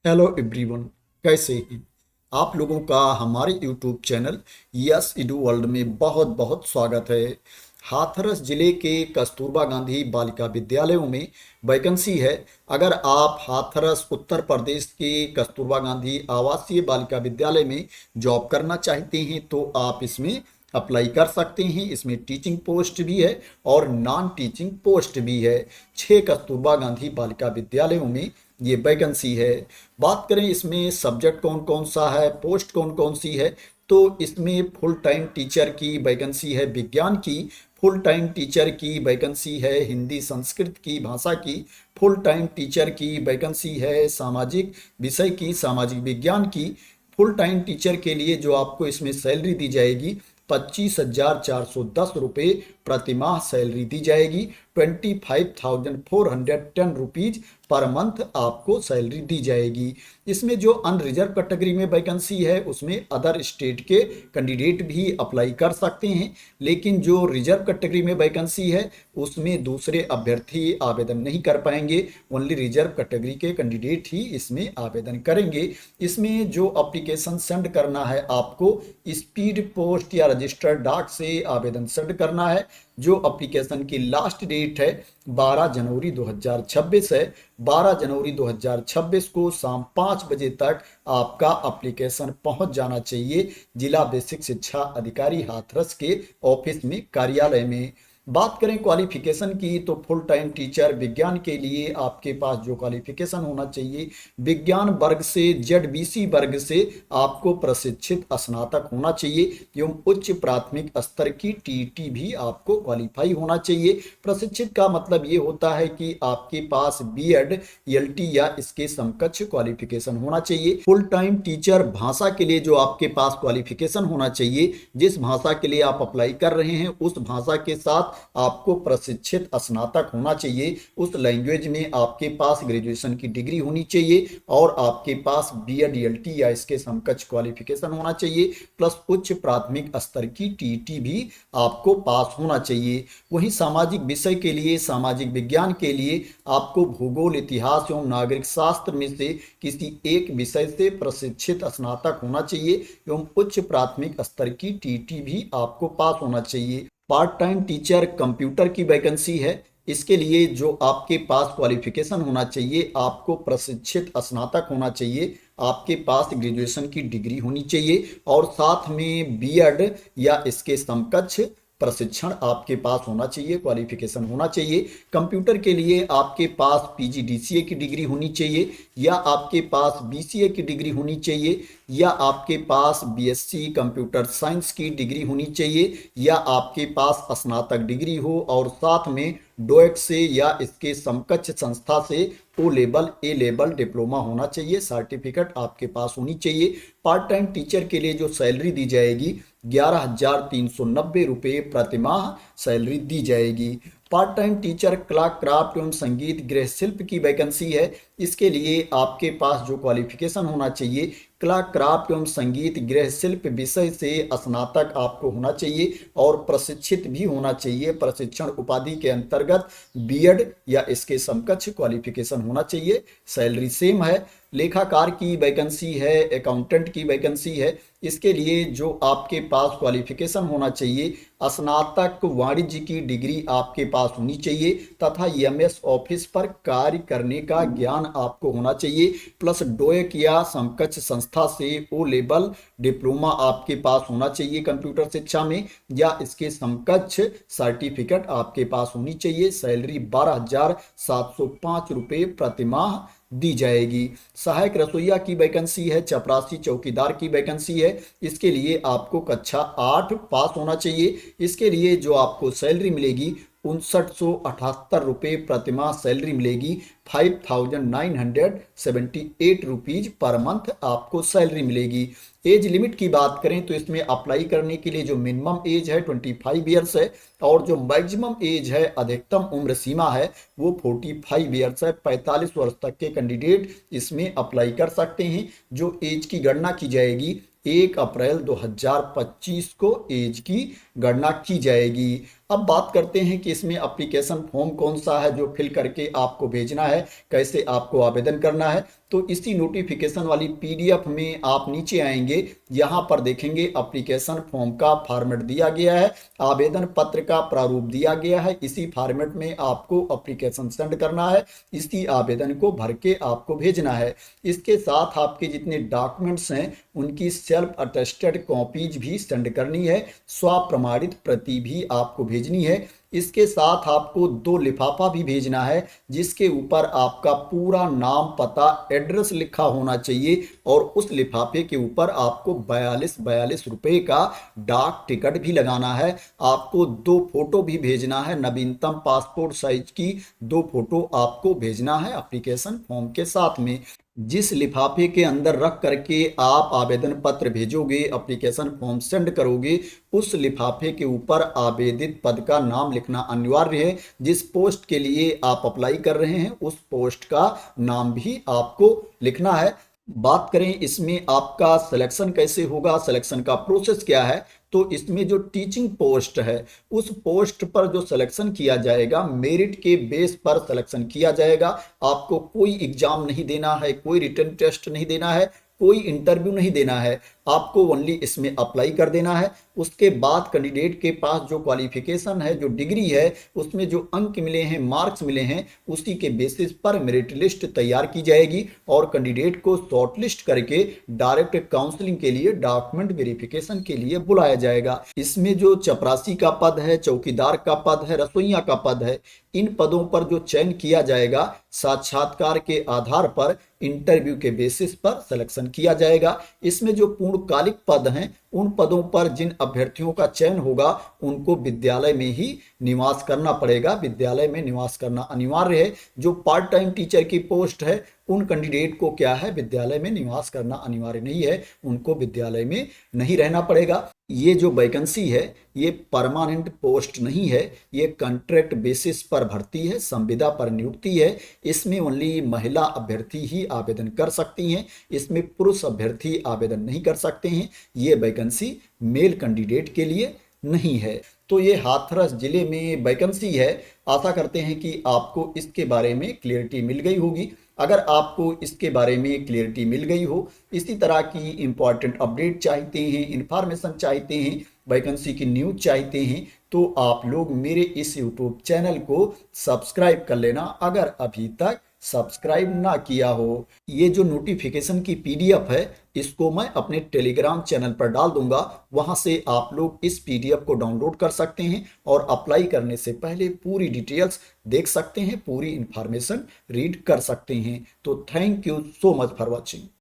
Hello everyone. कैसे हैं आप लोगों का हमारे यूट्यूब चैनल यस इडू वर्ल्ड में बहुत बहुत स्वागत है। हाथरस जिले के कस्तूरबा गांधी बालिका विद्यालयों में वैकेंसी है। अगर आप हाथरस उत्तर प्रदेश के कस्तूरबा गांधी आवासीय बालिका विद्यालय में जॉब करना चाहते हैं तो आप इसमें अप्लाई कर सकते हैं। इसमें टीचिंग पोस्ट भी है और नॉन टीचिंग पोस्ट भी है। 6 कस्तूरबा गांधी बालिका विद्यालयों में ये वैकेंसी है। बात करें इसमें सब्जेक्ट कौन कौन सा है, पोस्ट कौन कौन सी है, तो इसमें फुल टाइम टीचर की वैकेंसी है विज्ञान की, फुल टाइम टीचर की वैकेंसी है हिंदी संस्कृत की भाषा की, फुल टाइम टीचर की वैकेंसी है सामाजिक विषय की, सामाजिक विज्ञान की। फुल टाइम टीचर के लिए जो आपको इसमें सैलरी दी जाएगी 25,410 रुपये प्रति माह सैलरी दी जाएगी। 25,410 रुपीज पर मंथ आपको सैलरी दी जाएगी। इसमें जो अनरिजर्व कैटेगरी में वैकेंसी है उसमें अदर स्टेट के कैंडिडेट भी अप्लाई कर सकते हैं, लेकिन जो रिजर्व कैटेगरी में वैकेंसी है उसमें दूसरे अभ्यर्थी आवेदन नहीं कर पाएंगे। ओनली रिजर्व कैटेगरी के कैंडिडेट ही इसमें आवेदन करेंगे। इसमें जो एप्लीकेशन सेंड करना है आपको स्पीड पोस्ट या रजिस्टर्ड डाक से आवेदन सेंड करना है। जो एप्लीकेशन की लास्ट डेट है 12 जनवरी 2026 है। 12 जनवरी 2026 को शाम 5 बजे तक आपका एप्लीकेशन पहुंच जाना चाहिए जिला बेसिक शिक्षा अधिकारी हाथरस के ऑफिस में, कार्यालय में। बात करें क्वालिफिकेशन की तो फुल टाइम टीचर विज्ञान के लिए आपके पास जो क्वालिफिकेशन होना चाहिए, विज्ञान वर्ग से जेडबीसी वर्ग से आपको प्रशिक्षित स्नातक होना चाहिए एवं उच्च प्राथमिक स्तर की टीटी भी आपको क्वालिफाई होना चाहिए। प्रशिक्षित का मतलब ये होता है कि आपके पास बीएड, एलटी या इसके समकक्ष क्वालिफिकेशन होना चाहिए। फुल टाइम टीचर भाषा के लिए जो आपके पास क्वालिफिकेशन होना चाहिए, जिस भाषा के लिए आप अप्लाई कर रहे हैं उस भाषा के साथ आपको प्रशिक्षित स्नातक होना चाहिए। उस लैंग्वेज में आपके पास ग्रेजुएशन की डिग्री होनी चाहिए और आपके पास बीएड, एलटी या इसके समकक्ष क्वालिफिकेशन होना चाहिए, प्लस उच्च प्राथमिक स्तर की टीटी भी आपको पास होना चाहिए। वहीं सामाजिक विषय के लिए, सामाजिक विज्ञान के लिए आपको भूगोल, इतिहास एवं नागरिक शास्त्र में से किसी एक विषय से प्रशिक्षित स्नातक होना चाहिए एवं उच्च प्राथमिक स्तर की टीटी भी आपको पास होना चाहिए। पार्ट टाइम टीचर कंप्यूटर की वैकेंसी है। इसके लिए जो आपके पास क्वालिफिकेशन होना चाहिए, आपको प्रशिक्षित स्नातक होना चाहिए, आपके पास ग्रेजुएशन की डिग्री होनी चाहिए और साथ में बीएड या इसके समकक्ष प्रशिक्षण आपके पास होना चाहिए, क्वालिफिकेशन होना चाहिए। कंप्यूटर के लिए आपके पास पीजीडीसीए की डिग्री होनी चाहिए या आपके पास बीसीए की डिग्री होनी चाहिए या आपके पास बीएससी कंप्यूटर साइंस की डिग्री होनी चाहिए या आपके पास स्नातक डिग्री हो और साथ में डोएक से या इसके समकक्ष संस्था से ओ लेवल, ए लेवल डिप्लोमा होना चाहिए, सर्टिफिकेट आपके पास होनी चाहिए। पार्ट टाइम टीचर के लिए जो सैलरी दी जाएगी 11,390 रुपये प्रति माह सैलरी दी जाएगी। पार्ट टाइम टीचर कला, क्राफ्ट एवं संगीत गृह शिल्प की वैकेंसी है। इसके लिए आपके पास जो क्वालिफिकेशन होना चाहिए, कला, क्राफ्ट एवं संगीत गृह शिल्प विषय से स्नातक आपको होना चाहिए और प्रशिक्षित भी होना चाहिए। प्रशिक्षण उपाधि के अंतर्गत बीएड या इसके समकक्ष क्वालिफिकेशन होना चाहिए। सैलरी सेम है। लेखाकार की वैकेंसी है, अकाउंटेंट की वैकेंसी है। इसके लिए जो आपके पास क्वालिफिकेशन होना चाहिए, स्नातक वाणिज्य की डिग्री आपके पास होनी चाहिए तथा एमएस ऑफिस पर कार्य करने का ज्ञान आपको होना चाहिए, प्लस डोएक या समकक्ष संस्था से ओ लेवल डिप्लोमा आपके पास होना चाहिए कंप्यूटर शिक्षा में या इसके समकक्ष सर्टिफिकेट आपके पास होनी चाहिए। सैलरी 12,705 रुपये प्रति माह दी जाएगी। सहायक रसोईया की वैकेंसी है, चपरासी चौकीदार की वैकेंसी है। इसके लिए आपको कक्षा 8 पास होना चाहिए। इसके लिए जो आपको सैलरी मिलेगी 5978 रुपये प्रति माह सैलरी मिलेगी। 5,978 रुपीज पर मंथ आपको सैलरी मिलेगी। एज लिमिट की बात करें तो इसमें अप्लाई करने के लिए जो मिनिमम एज है 25 ईयर्स है और जो मैक्सिमम एज है, अधिकतम उम्र सीमा है, वो 45 ईयर्स है। 45 वर्ष तक के कैंडिडेट इसमें अप्लाई कर सकते हैं। जो एज की गणना की जाएगी 1 अप्रैल 2025 को एज की गणना की जाएगी। अब बात करते हैं कि इसमें एप्लीकेशन फॉर्म कौन सा है जो फिल करके आपको भेजना है। है, कैसे आपको आवेदन करना है। तो इसी नोटिफिकेशन वाली पीडीएफ में आप नीचे आएंगे, यहाँ पर देखेंगे एप्लीकेशन फॉर्म का फॉर्मेट दिया गया है, आवेदन पत्र का प्रारूप दिया गया है। इसी फॉर्मेट में आपको एप्लीकेशन सेंड करना है, इसी आवेदन को भर के आपको भेजना है। इसके साथ आपके जितने डॉक्यूमेंट्स हैं उनकी सेल्फ अटेस्टेड कॉपीज भी सेंड करनी है, स्वप्रमाणित प्रति भी आपको भेजनी है। इसके साथ आपको 2 लिफाफा भी भेजना है जिसके ऊपर आपका पूरा नाम, पता, एड्रेस लिखा होना चाहिए, और उस लिफाफे के ऊपर आपको 42 रुपए का डाक टिकट भी लगाना है। आपको 2 फोटो भी भेजना है, नवीनतम पासपोर्ट साइज की 2 फोटो आपको भेजना है एप्लीकेशन फॉर्म के साथ में। जिस लिफाफे के अंदर रख करके आप आवेदन पत्र भेजोगे, एप्लीकेशन फॉर्म सेंड करोगे, उस लिफाफे के ऊपर आवेदित पद का नाम लिखना अनिवार्य है। जिस पोस्ट के लिए आप अप्लाई कर रहे हैं उस पोस्ट का नाम भी आपको लिखना है। बात करें इसमें आपका सिलेक्शन कैसे होगा, सिलेक्शन का प्रोसेस क्या है, तो इसमें जो टीचिंग पोस्ट है उस पोस्ट पर जो सिलेक्शन किया जाएगा, मेरिट के बेस पर सिलेक्शन किया जाएगा। आपको कोई एग्जाम नहीं देना है, कोई रिटन टेस्ट नहीं देना है, कोई इंटरव्यू नहीं देना है, आपको ओनली इसमें अप्लाई कर देना है। उसके बाद कैंडिडेट के पास जो क्वालिफिकेशन है, जो डिग्री है, उसमें जो अंक मिले हैं, मार्क्स मिले हैं, उसी के बेसिस पर मेरिट लिस्ट तैयार की जाएगी और कैंडिडेट को शॉर्ट लिस्ट करके डायरेक्ट काउंसलिंग के लिए, डॉक्यूमेंट वेरिफिकेशन के लिए बुलाया जाएगा। इसमें जो चपरासी का पद है, चौकीदार का पद है, रसोइया का पद है, इन पदों पर जो चयन किया जाएगा साक्षात्कार के आधार पर, इंटरव्यू के बेसिस पर सिलेक्शन किया जाएगा। इसमें जो पूर्णकालिक पद हैं उन पदों पर जिन अभ्यर्थियों का चयन होगा उनको विद्यालय में ही निवास करना पड़ेगा, विद्यालय में निवास करना अनिवार्य है। जो पार्ट टाइम टीचर की पोस्ट है उन कैंडिडेट को क्या है, विद्यालय में निवास करना अनिवार्य नहीं है, उनको विद्यालय में नहीं रहना पड़ेगा। ये जो वैकेंसी है ये परमानेंट पोस्ट नहीं है, ये कॉन्ट्रैक्ट बेसिस पर भर्ती है, संविदा पर नियुक्ति है। इसमें ओनली महिला अभ्यर्थी ही आवेदन कर सकती हैं, इसमें पुरुष अभ्यर्थी आवेदन नहीं कर सकते हैं। ये वैकेंसी मेल कैंडिडेट के लिए नहीं है। तो ये हाथरस जिले में वैकेंसी है। आशा करते हैं कि आपको इसके बारे में क्लियरिटी मिल गई होगी। अगर आपको इसके बारे में क्लियरिटी मिल गई हो, इसी तरह की इंपॉर्टेंट अपडेट चाहते हैं, इंफॉर्मेशन चाहते हैं, वैकेंसी की न्यूज चाहते हैं, तो आप लोग मेरे इस यूट्यूब चैनल को सब्सक्राइब कर लेना अगर अभी तक सब्सक्राइब ना किया हो। ये जो नोटिफिकेशन की पीडीएफ है इसको मैं अपने टेलीग्राम चैनल पर डाल दूंगा, वहां से आप लोग इस पीडीएफ को डाउनलोड कर सकते हैं और अप्लाई करने से पहले पूरी डिटेल्स देख सकते हैं, पूरी इंफॉर्मेशन रीड कर सकते हैं। तो thank you so much for watching.